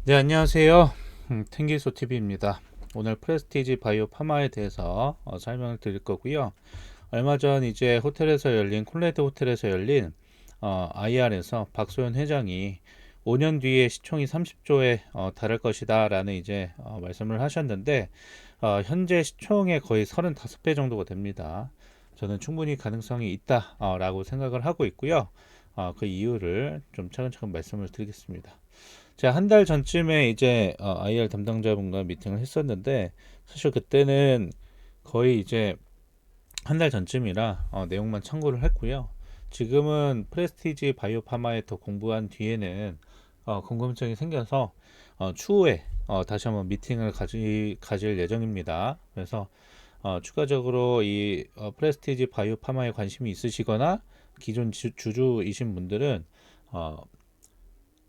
네, 안녕하세요. 탱기소TV입니다. 오늘 프레스티지 바이오 파마에 대해서 설명을 드릴 거고요. 얼마 전 이제 호텔에서 열린 콘레드 호텔에서 열린 IR에서 박소연 회장이 5년 뒤에 시총이 30조에 달할 것이다 라는 이제 말씀을 하셨는데, 현재 시총의 거의 35배 정도가 됩니다. 저는 충분히 가능성이 있다 라고 생각을 하고 있고요. 그 이유를 좀 차근차근 말씀을 드리겠습니다. 제가 한 달 전쯤에 이제 IR 담당자분과 미팅을 했었는데, 사실 그때는 거의 이제 한 달 전쯤이라 내용만 참고를 했고요. 지금은 프레스티지 바이오 파마에 더 공부한 뒤에는 궁금증이 생겨서 추후에 다시 한번 미팅을 가질 예정입니다. 그래서 추가적으로 이 프레스티지 바이오 파마에 관심이 있으시거나 기존 주주이신 분들은 어,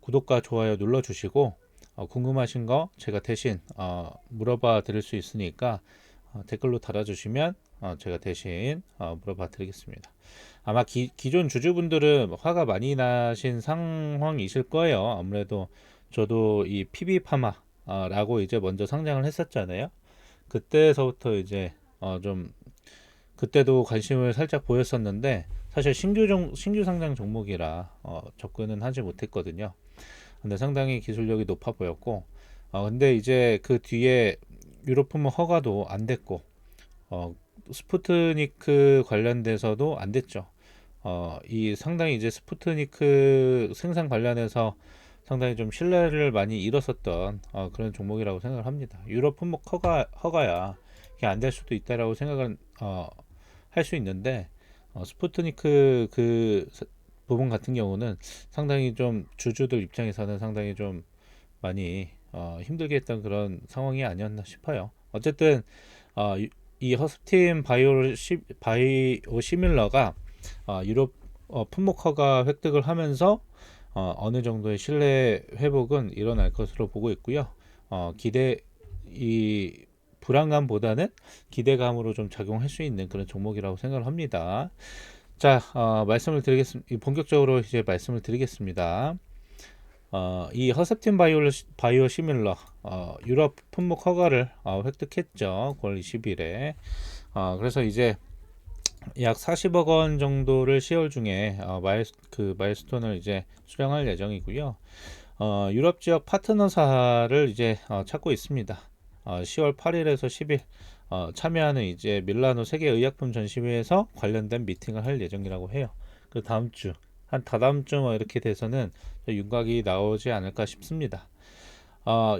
구독과 좋아요 눌러주시고, 궁금하신 거 제가 대신 물어봐 드릴 수 있으니까 댓글로 달아주시면 제가 대신 물어봐 드리겠습니다. 아마 기존 주주분들은 화가 많이 나신 상황이실 거예요. 아무래도 저도 이 PB파마라고 이제 먼저 상장을 했었잖아요. 그때서부터 이제 좀 그때도 관심을 살짝 보였었는데, 사실 신규 상장 종목이라 접근은 하지 못했거든요. 근데 상당히 기술력이 높아 보였고, 근데 이제 그 뒤에 유럽 품목 허가도 안 됐고, 어, 스푸트니크 관련돼서도 안 됐죠. 이 상당히 이제 스푸트니크 생산 관련해서 상당히 좀 신뢰를 많이 잃었었던 그런 종목이라고 생각을 합니다. 유럽 품목 허가야 이게 안 될 수도 있다라고 생각을 할 수 있는데, 스푸트니크 부분 같은 경우는 상당히 좀 주주들 입장에서는 상당히 좀 많이 힘들게 했던 그런 상황이 아니었나 싶어요. 어쨌든 이 허스틴 바이오 시밀러가 유럽 품목 허가 획득을 하면서 어느 정도의 신뢰 회복은 일어날 것으로 보고 있고요. 기대 이 불안감보다는 기대감으로 좀 작용할 수 있는 그런 종목이라고 생각을 합니다. 자, 말씀을 드리겠습니다. 본격적으로 이제 말씀을 드리겠습니다. 이 허셉틴 바이오 시밀러 유럽 품목 허가를 획득했죠. 9월 20일에. 그래서 이제 약 40억 원 정도를 10월 중에 마일스톤을 이제 수령할 예정이고요. 유럽 지역 파트너사를 이제 찾고 있습니다. 10월 8일에서 10일 참여하는 이제 밀라노 세계 의약품 전시회에서 관련된 미팅을 할 예정이라고 해요. 그 다음 주, 한 다다음 주 뭐 이렇게 돼서는 윤곽이 나오지 않을까 싶습니다.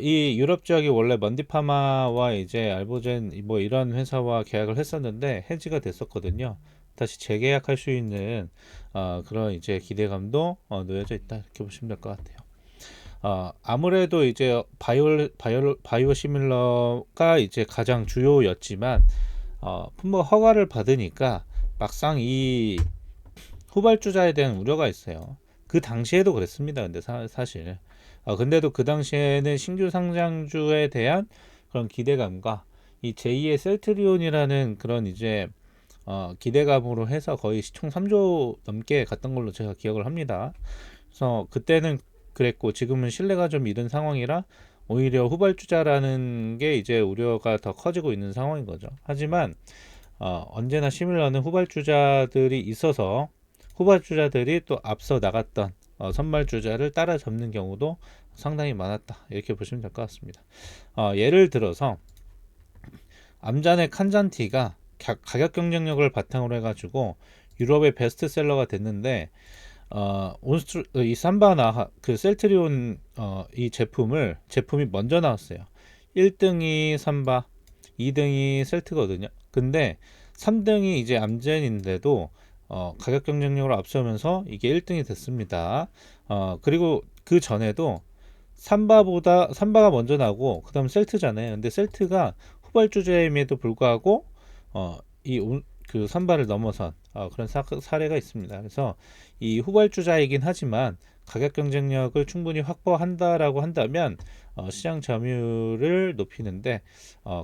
이 유럽 지역이 원래 먼디파마와 이제 알보젠 뭐 이런 회사와 계약을 했었는데 해지가 됐었거든요. 다시 재계약할 수 있는 그런 이제 기대감도 놓여져 있다 이렇게 보시면 될 것 같아요. 아무래도 이제 바이오 시밀러가 이제 가장 주요였지만 품목 허가를 받으니까 막상 이 후발주자에 대한 우려가 있어요. 그 당시에도 그랬습니다. 근데 사실 근데도 그 당시에는 신규 상장주에 대한 그런 기대감과 이 제2의 셀트리온이라는 그런 이제 기대감으로 해서 거의 시총 3조 넘게 갔던 걸로 제가 기억을 합니다. 그래서 그때는 그랬고 지금은 신뢰가 좀 잃은 상황이라 오히려 후발주자라는 게 이제 우려가 더 커지고 있는 상황인 거죠. 하지만 언제나 시밀러는 후발주자들이 있어서 후발주자들이 또 앞서 나갔던 선발주자를 따라잡는 경우도 상당히 많았다 이렇게 보시면 될 것 같습니다. 예를 들어서 암잔의 칸잔티가 가격 경쟁력을 바탕으로 해가지고 유럽의 베스트셀러가 됐는데 이 삼바나 그 셀트리온 이 제품이 먼저 나왔어요. 1등이 삼바, 2등이 셀트거든요. 근데 3등이 이제 암젠인데도 가격 경쟁력으로 앞서면서 이게 1등이 됐습니다. 그리고 그 전에도 삼바가 먼저 나고 그다음 셀트잖아요. 근데 셀트가 후발주자임에도 불구하고 그 삼바를 넘어선 그런 사례가 있습니다. 그래서 이 후발주자이긴 하지만 가격 경쟁력을 충분히 확보한다라고 한다면 시장 점유율을 높이는데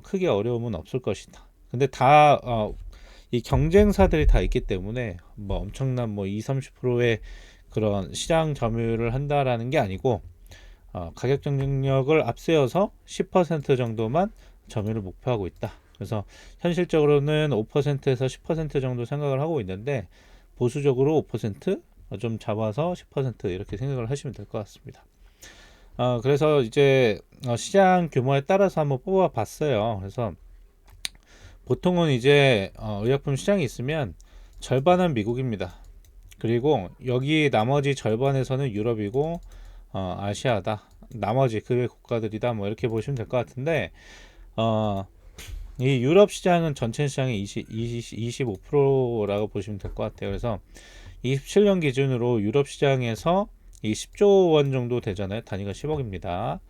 크게 어려움은 없을 것이다. 근데 이 경쟁사들이 다 있기 때문에 뭐 엄청난 뭐 20, 30%의 그런 시장 점유율을 한다라는 게 아니고 가격 경쟁력을 앞세워서 10% 정도만 점유를 목표하고 있다. 그래서 현실적으로는 5%에서 10% 정도 생각을 하고 있는데 보수적으로 5%좀 잡아서 10% 이렇게 생각을 하시면 될 것 같습니다. 그래서 이제 시장 규모에 따라서 한번 뽑아 봤어요. 그래서 보통은 이제 의약품 시장이 있으면 절반은 미국입니다. 그리고 여기 나머지 절반에서는 유럽이고 아시아다. 나머지 그 외 국가들이다. 뭐 이렇게 보시면 될 것 같은데 이 유럽 시장은 전체 시장의 25%라고 보시면 될 것 같아요. 그래서 27년 기준으로 유럽 시장에서 이 10조 원 정도 되잖아요. 단위가 10억입니다.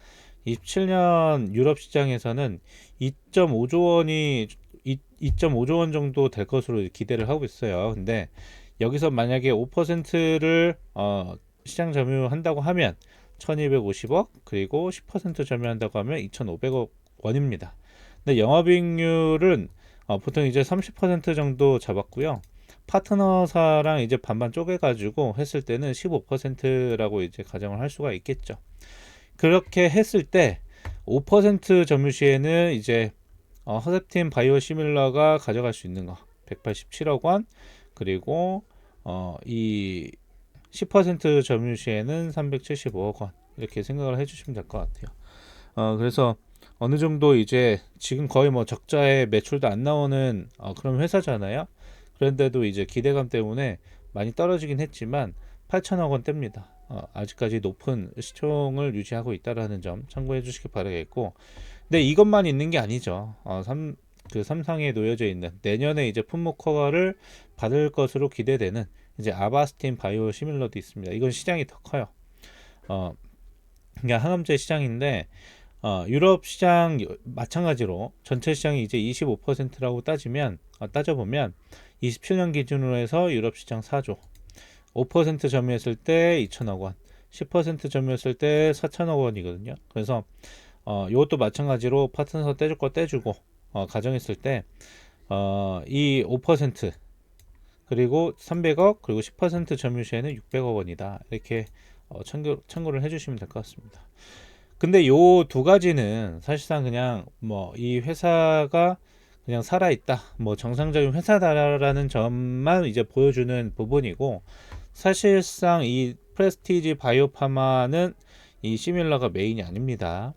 27년 유럽 시장에서는 2.5조 원이 2.5조 원 정도 될 것으로 기대를 하고 있어요. 근데 여기서 만약에 5%를 시장 점유한다고 하면 1250억, 그리고 10% 점유한다고 하면 2500억 원입니다. 근데 영업이익률은 보통 이제 30% 정도 잡았고요. 파트너사랑 이제 반반 쪼개가지고 했을 때는 15%라고 이제 가정을 할 수가 있겠죠. 그렇게 했을 때 5% 점유 시에는 이제 허셉틴 바이오시밀러가 가져갈 수 있는 거 187억 원, 그리고 이 10% 점유 시에는 375억 원 이렇게 생각을 해주시면 될 것 같아요. 그래서 어느 정도 이제 지금 거의 뭐 적자에 매출도 안 나오는 그런 회사잖아요. 그런데도 이제 기대감 때문에 많이 떨어지긴 했지만 8천억 원대입니다. 아직까지 높은 시총을 유지하고 있다라는 점 참고해 주시기 바라겠고, 근데 이것만 있는 게 아니죠. 그 삼성에 놓여져 있는 내년에 이제 품목 허가를 받을 것으로 기대되는 이제 아바스틴 바이오 시밀러도 있습니다. 이건 시장이 더 커요. 그냥 항암제 시장인데 유럽 시장 마찬가지로 전체 시장이 이제 25%라고 따져보면 27년 기준으로 해서 유럽 시장 4조, 5% 점유했을 때 2천억 원, 10% 점유했을 때 4천억 원이거든요. 그래서 이것도 마찬가지로 파트너 떼줄 거 떼주고 가정했을 때 이 5% 그리고 300억 그리고 10% 점유 시에는 600억 원이다. 이렇게 참고를 해주시면 될 것 같습니다. 근데 요 두 가지는 사실상 그냥 뭐 이 회사가 그냥 살아있다, 뭐 정상적인 회사다라는 점만 이제 보여주는 부분이고, 사실상 이 프레스티지 바이오파마는 이 시밀러가 메인이 아닙니다.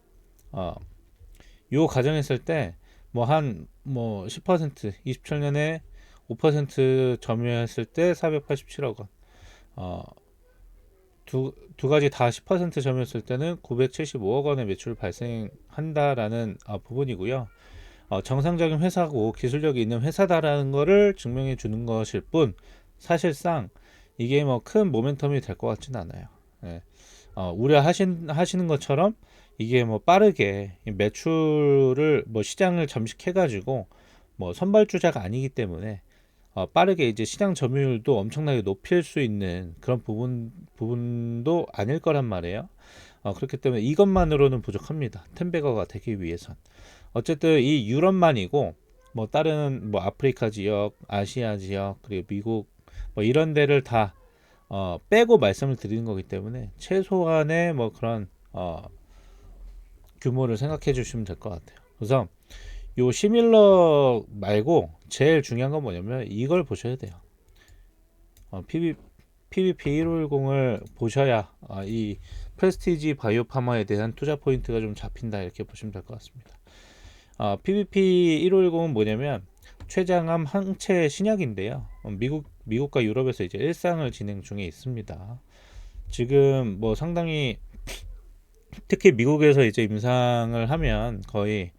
요 가정했을 때 뭐 한 뭐 10% 27년에 5% 점유했을 때 487억 원, 두 가지 다 10% 점유했을 때는 975억 원의 매출 발생한다라는 부분이고요. 정상적인 회사고 기술력이 있는 회사다라는 거를 증명해 주는 것일 뿐, 사실상 이게 뭐 큰 모멘텀이 될 것 같지는 않아요. 예. 우려하시는 것처럼 이게 뭐 빠르게 매출을 뭐 시장을 잠식해 가지고 뭐 선발주자가 아니기 때문에 빠르게 이제 시장 점유율도 엄청나게 높일 수 있는 그런 부분도 아닐 거란 말이에요. 그렇기 때문에 이것만으로는 부족합니다. 텐베거가 되기 위해선. 어쨌든 이 유럽만이고 뭐 다른 뭐 아프리카 지역, 아시아 지역, 그리고 미국 뭐 이런 데를 다 빼고 말씀을 드리는 거기 때문에 최소한의 뭐 그런 규모를 생각해 주시면 될 것 같아요. 그래서 요 시밀러 말고 제일 중요한 건 뭐냐면 이걸 보셔야 돼요. PVP1510을 보셔야 이 프레스티지 바이오파마에 대한 투자 포인트가 좀 잡힌다, 이렇게 보시면 될 것 같습니다. PVP1510은 뭐냐면 췌장암 항체 신약인데요. 미국과 유럽에서 이제 일상을 진행 중에 있습니다. 지금 뭐 상당히 특히 미국에서 이제 임상을 하면 거의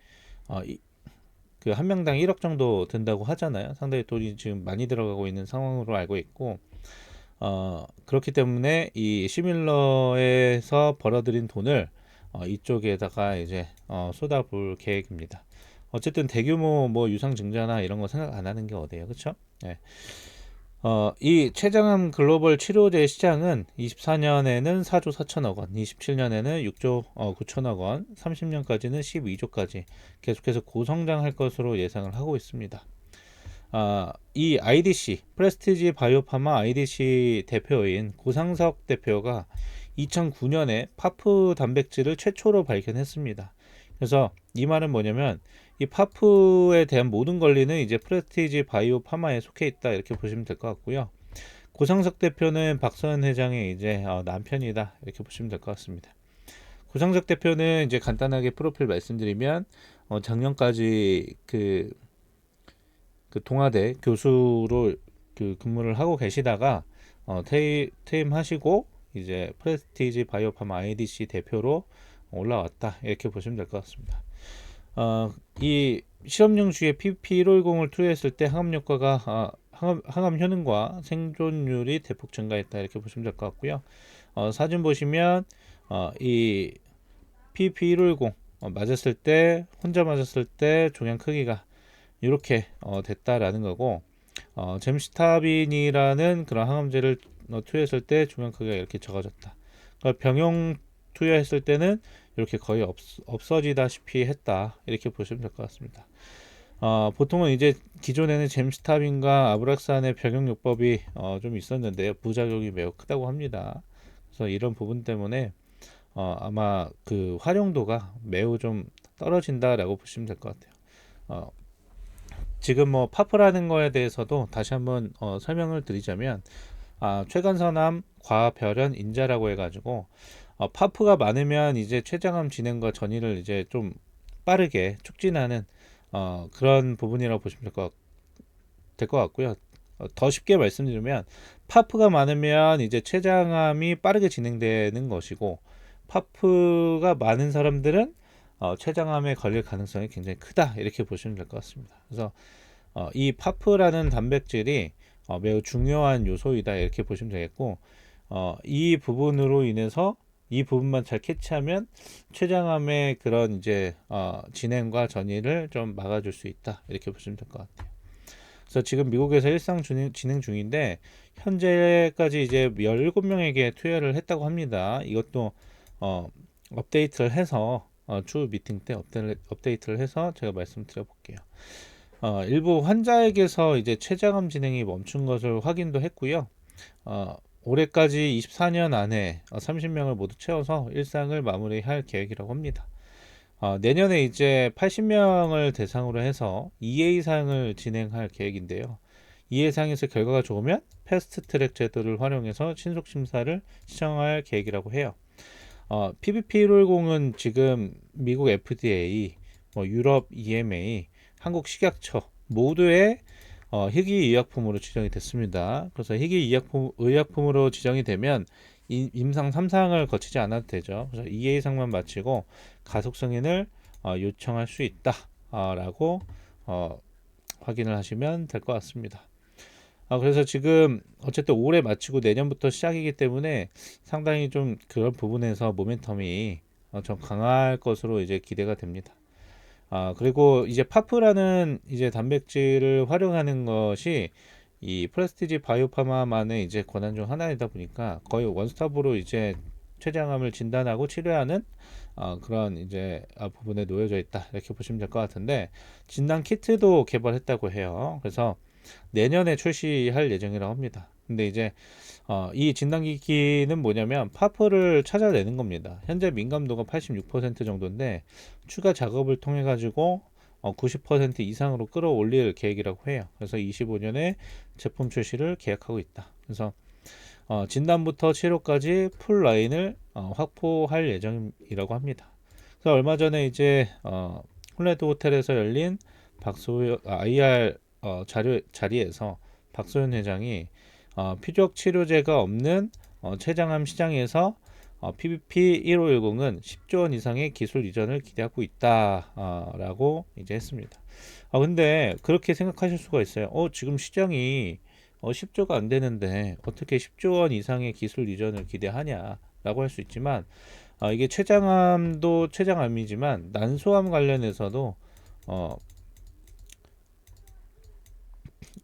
그 한 명당 1억 정도 든다고 하잖아요. 상당히 돈이 지금 많이 들어가고 있는 상황으로 알고 있고, 그렇기 때문에 이 시밀러에서 벌어들인 돈을 이쪽에다가 이제 쏟아볼 계획입니다. 어쨌든 대규모 뭐 유상 증자나 이런 거 생각 안 하는 게 어디예요, 그렇죠? 네. 이 췌장암 글로벌 치료제 시장은 24년에는 4조 4천억 원, 27년에는 6조 9천억 원, 30년까지는 12조까지 계속해서 고성장할 것으로 예상을 하고 있습니다. 이 IDC 프레스티지 바이오파마 IDC 대표인 고상석 대표가 2009년에 파프 단백질을 최초로 발견했습니다. 그래서 이 말은 뭐냐면 이 파프에 대한 모든 권리는 이제 프레스티지 바이오 파마에 속해 있다 이렇게 보시면 될 것 같고요. 고상석 대표는 박서연 회장의 이제 남편이다 이렇게 보시면 될 것 같습니다. 고상석 대표는 이제 간단하게 프로필 말씀드리면 작년까지 그 동아대 교수로 근무를 하고 계시다가 퇴임하시고 이제 프레스티지 바이오팜 IDC 대표로 올라왔다 이렇게 보시면 될 것 같습니다. 이 실험용 주에 PP150을 투여했을 때 항암 효과가 항암 효능과 생존율이 대폭 증가했다 이렇게 보시면 될 것 같고요. 사진 보시면 이 PP150 맞았을 때 혼자 맞았을 때 종양 크기가 이렇게 됐다라는 거고 젬시타빈이라는 그런 항암제를 투여했을 때 종양 크기가 이렇게 적어졌다. 그러니까 병용 투여했을 때는 이렇게 거의 없어지다시피 했다 이렇게 보시면 될 것 같습니다. 보통은 이제 기존에는 젬시타빈과 아브락산의 병용요법이 좀 있었는데요, 부작용이 매우 크다고 합니다. 그래서 이런 부분 때문에 아마 그 활용도가 매우 좀 떨어진다라고 보시면 될 것 같아요. 지금 뭐 파프라는 거에 대해서도 다시 한번 설명을 드리자면 최간선암 과별연 인자라고 해가지고 파프가 많으면 이제 췌장암 진행과 전이를 이제 좀 빠르게 촉진하는 그런 부분이라고 보시면 될 것 같고요. 더 쉽게 말씀드리면 파프가 많으면 이제 췌장암이 빠르게 진행되는 것이고 파프가 많은 사람들은 췌장암에 걸릴 가능성이 굉장히 크다 이렇게 보시면 될 것 같습니다. 그래서 이 파프라는 단백질이 매우 중요한 요소이다 이렇게 보시면 되겠고 이 부분으로 인해서 이 부분만 잘 캐치하면 췌장암의 그런 이제 진행과 전이를 좀 막아줄 수 있다 이렇게 보시면 될 것 같아요. 그래서 지금 미국에서 일상 진행 중인데 현재까지 이제 17명에게 투여를 했다고 합니다. 이것도 업데이트를 해서 추후 미팅 때 업데이트를 해서 제가 말씀드려 볼게요. 일부 환자에게서 이제 췌장암 진행이 멈춘 것을 확인도 했고요. 올해까지 24년 안에 30명을 모두 채워서 일상을 마무리할 계획이라고 합니다. 내년에 이제 80명을 대상으로 해서 2회이상을 진행할 계획인데요. 2회상에서 결과가 좋으면 패스트 트랙 제도를 활용해서 신속 심사를 시청할 계획이라고 해요. PBP150은 지금 미국 FDA, 유럽 EMA, 한국 식약처 모두의 희귀의약품으로 지정이 됐습니다. 그래서 희귀의약품으로 지정이 되면 임상 3상을 거치지 않아도 되죠. 그래서 2회 이상만 마치고 가속 승인을 요청할 수 있다 라고 확인을 하시면 될 것 같습니다. 그래서 지금 어쨌든 올해 마치고 내년부터 시작이기 때문에 상당히 좀 그런 부분에서 모멘텀이 좀 강할 것으로 이제 기대가 됩니다. 그리고 이제 파프라는 이제 단백질을 활용하는 것이 이 프레스티지 바이오파마만의 이제 권한 중 하나이다 보니까 거의 원스톱으로 이제 췌장암을 진단하고 치료하는 그런 이제 부분에 놓여져 있다 이렇게 보시면 될 것 같은데 진단 키트도 개발했다고 해요. 그래서 내년에 출시할 예정이라고 합니다. 근데 이제 이 진단기기는 뭐냐면 파프를 찾아내는 겁니다. 현재 민감도가 86% 정도인데 추가 작업을 통해 가지고 90% 이상으로 끌어올릴 계획이라고 해요. 그래서 25년에 제품 출시를 계획하고 있다. 그래서 진단부터 치료까지 풀 라인을 확보할 예정이라고 합니다. 그래서 얼마 전에 이제 홀레드 호텔에서 열린 IR 자리에서 박소연 회장이 표적 치료제가 없는 췌장암 시장에서 PBP1510은 10조 원 이상의 기술 이전을 기대하고 있다라고 이제 했습니다. 근데 그렇게 생각하실 수가 있어요. 지금 시장이 10조가 안 되는데 어떻게 10조 원 이상의 기술 이전을 기대하냐라고 할 수 있지만 이게 췌장암도 췌장암이지만 난소암 관련해서도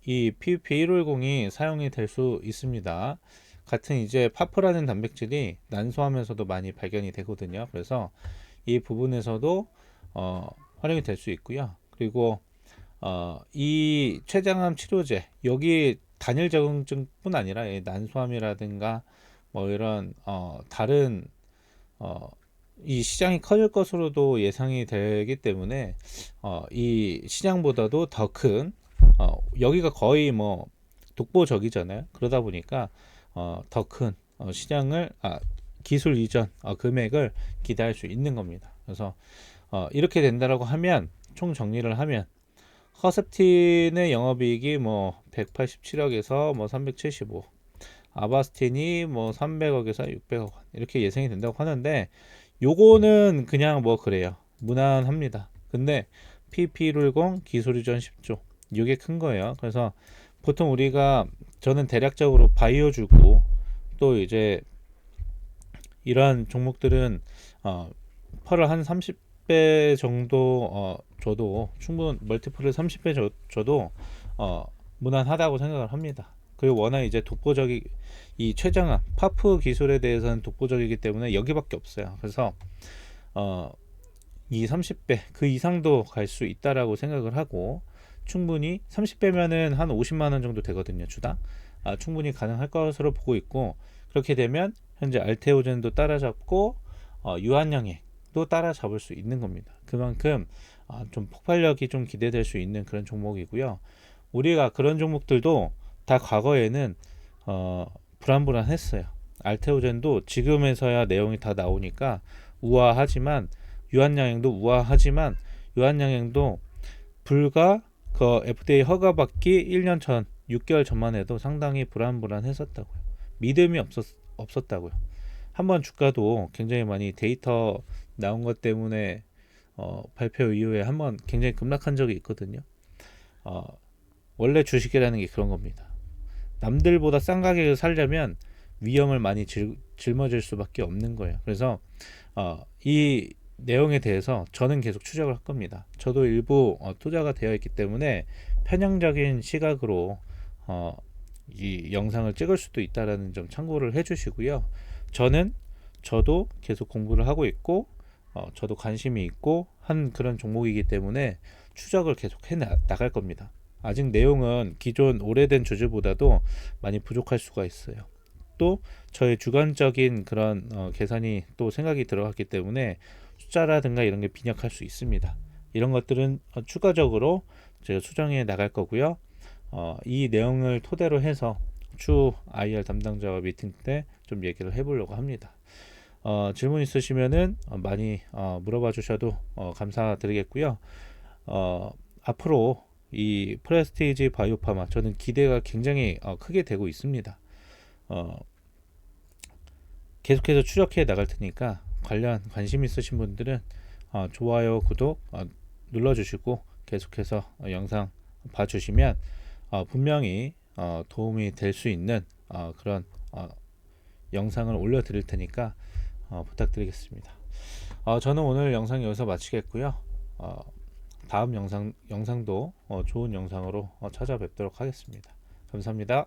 이 PBP150이 사용이 될 수 있습니다. 같은 이제 파프라는 단백질이 난소암에서도 많이 발견이 되거든요. 그래서 이 부분에서도 활용이 될 수 있고요. 그리고 이 췌장암 치료제 여기 단일 적응증뿐 아니라 난소암이라든가 뭐 이런 다른 어, 이 시장이 커질 것으로도 예상이 되기 때문에 이 시장보다도 더 큰 여기가 거의 뭐 독보적이잖아요. 그러다 보니까 더 큰 시장을 기술 이전 금액을 기대할 수 있는 겁니다. 그래서 이렇게 된다라고 하면 총 정리를 하면 허스틴의 영업이익이 뭐 187억에서 뭐 375, 아바스틴이 뭐 300억에서 600억 이렇게 예상이 된다고 하는데 요거는 그냥 뭐 그래요. 무난합니다. 근데 PP10 기술이전 10조 이게 큰 거예요. 그래서 보통 우리가 저는 대략적으로 바이오 주고 또 이제 이러한 종목들은 펄을 한 30배 정도 줘도 충분 멀티플을 30배 줘도 무난하다고 생각을 합니다. 그리고 워낙 이제 독보적이 이 최정화 파프 기술에 대해서는 독보적이기 때문에 여기밖에 없어요. 그래서 이 30배 그 이상도 갈 수 있다라고 생각을 하고 충분히 30배면은 한 50만 원 정도 되거든요, 주당. 충분히 가능할 것으로 보고 있고 그렇게 되면 현재 알테오젠도 따라잡고 유한양액도 따라잡을 수 있는 겁니다. 그만큼 좀 폭발력이 좀 기대될 수 있는 그런 종목이고요. 우리가 그런 종목들도 다 과거에는 불안불안했어요. 알테오젠도 지금에서야 내용이 다 나오니까 우아하지만 유한양행도 우아하지만 유한양행도 불과 그 FDA 허가받기 1년 전 6개월 전만 해도 상당히 불안불안했었다고요. 믿음이 없었다고요. 한번 주가도 굉장히 많이 데이터 나온 것 때문에 발표 이후에 한번 굉장히 급락한 적이 있거든요. 원래 주식이라는 게 그런 겁니다. 남들보다 싼 가격을 살려면 위험을 많이 짊어질 수밖에 없는 거예요. 그래서 이 내용에 대해서 저는 계속 추적을 할 겁니다. 저도 일부 투자가 되어 있기 때문에 편향적인 시각으로 이 영상을 찍을 수도 있다라는 점 참고를 해주시고요. 저도 계속 공부를 하고 있고 저도 관심이 있고 한 그런 종목이기 때문에 추적을 계속 해 나갈 겁니다. 아직 내용은 기존 오래된 주주보다도 많이 부족할 수가 있어요. 또 저의 주관적인 그런 계산이 또 생각이 들어갔기 때문에 숫자라든가 이런 게 빈약할 수 있습니다. 이런 것들은 추가적으로 제가 수정해 나갈 거고요. 이 내용을 토대로 해서 추 IR 담당자와 미팅 때 좀 얘기를 해보려고 합니다. 질문 있으시면은 많이 물어봐 주셔도 감사드리겠고요. 앞으로 이 프레스티지 바이오파마 저는 기대가 굉장히 크게 되고 있습니다. 계속해서 추적해 나갈 테니까 관심 있으신 분들은 좋아요, 구독 눌러주시고 계속해서 영상 봐주시면 분명히 도움이 될 수 있는 그런 영상을 올려드릴 테니까 부탁드리겠습니다. 저는 오늘 영상 여기서 마치겠고요. 다음 영상도 좋은 영상으로 찾아뵙도록 하겠습니다. 감사합니다.